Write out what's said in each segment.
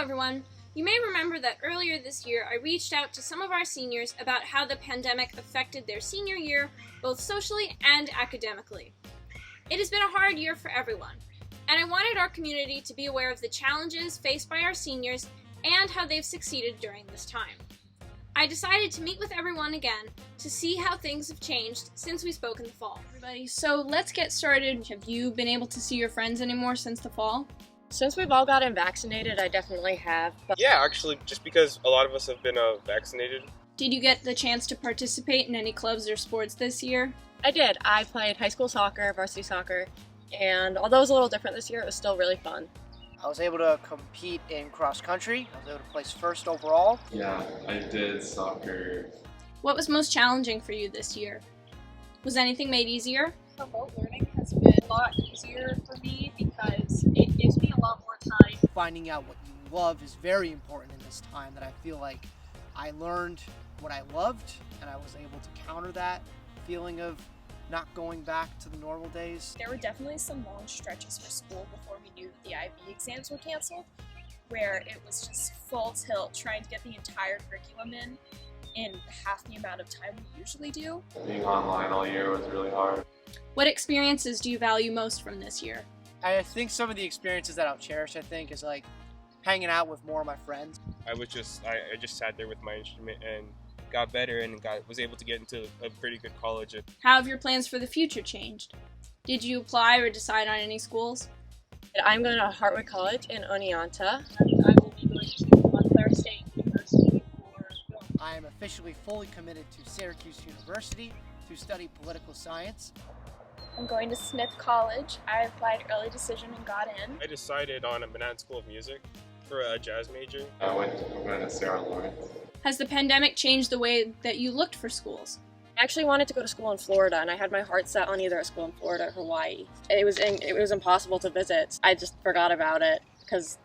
everyone. You may remember that earlier this year I reached out to some of our seniors about how the pandemic affected their senior year, both socially and academically. It has been a hard year for everyone, and I wanted our community to be aware of the challenges faced by our seniors and how they've succeeded during this time. I decided to meet with everyone again to see how things have changed since we spoke in the fall. Everybody, so let's get started. Have you been able to see your friends anymore since the fall? Since we've all gotten vaccinated, I definitely have. But Yeah, actually, just because a lot of us have been vaccinated. Did you get the chance to participate in any clubs or sports this year? I did. I played high school soccer, varsity soccer, and although it was a little different this year, it was still really fun. I was able to compete in cross country. I was able to place first overall. Yeah, I did soccer. What was most challenging for you this year? Was anything made easier? Remote learning has been a lot easier for me because it gives me a lot more time. Finding out what you love is very important in this time, that I feel like I learned what I loved and I was able to counter that feeling of not going back to the normal days. There were definitely some long stretches for school before we knew that the IB exams were canceled, where it was just full tilt trying to get the entire curriculum in half the amount of time we usually do. Being online all year was really hard. What experiences do you value most from this year? I think some of the experiences that I'll cherish, is like hanging out with more of my friends. I just sat there with my instrument and got better and was able to get into a pretty good college. How have your plans for the future changed? Did you apply or decide on any schools? I'm going to Hartwick College in Oneonta. I will be going to Montclair State University for film. I am officially fully committed to Syracuse University to study political science. I'm going to Smith College. I applied early decision and got in. I decided on a Manhattan School of Music for a jazz major. I went to Sarah Lawrence. Has the pandemic changed the way that you looked for schools? I actually wanted to go to school in Florida, and I had my heart set on either a school in Florida or Hawaii. It was impossible to visit. I just forgot about it because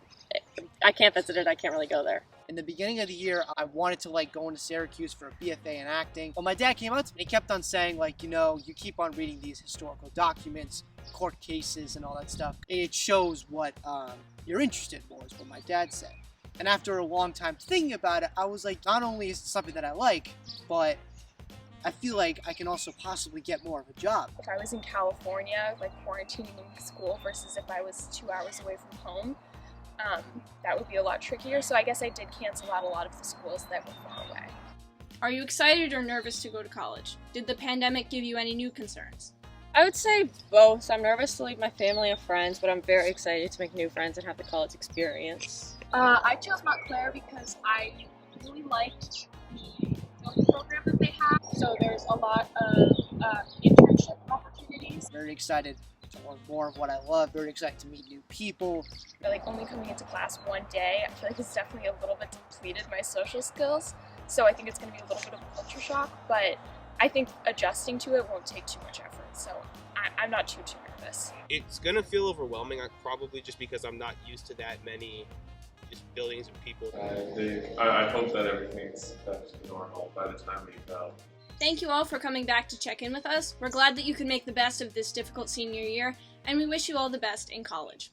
I can't visit it. I can't really go there. In the beginning of the year, I wanted to go into Syracuse for a BFA in acting. But my dad came out to me and he kept on saying, you keep on reading these historical documents, court cases, and all that stuff. It shows what you're interested in, was what my dad said. And after a long time thinking about it, I was like, not only is it something that I like, but I feel like I can also possibly get more of a job. If I was in California, quarantining in school versus if I was 2 hours away from home, that would be a lot trickier. So I guess I did cancel out a lot of the schools that were far away. Are you excited or nervous to go to college? Did the pandemic give you any new concerns? I would say both. I'm nervous to leave my family and friends, but I'm very excited to make new friends and have the college experience. I chose Montclair because I really liked the film program that they have. So there's a lot of internship opportunities. Very excited to learn more of what I love, very excited to meet new people. Only coming into class one day, I feel like it's definitely a little bit depleted my social skills. So I think it's going to be a little bit of a culture shock, but I think adjusting to it won't take too much effort. So I'm not too nervous. It's gonna feel overwhelming, probably just because I'm not used to that many just buildings and people. I hope that everything's back to normal by the time we go. Thank you all for coming back to check in with us. We're glad that you could make the best of this difficult senior year, and we wish you all the best in college.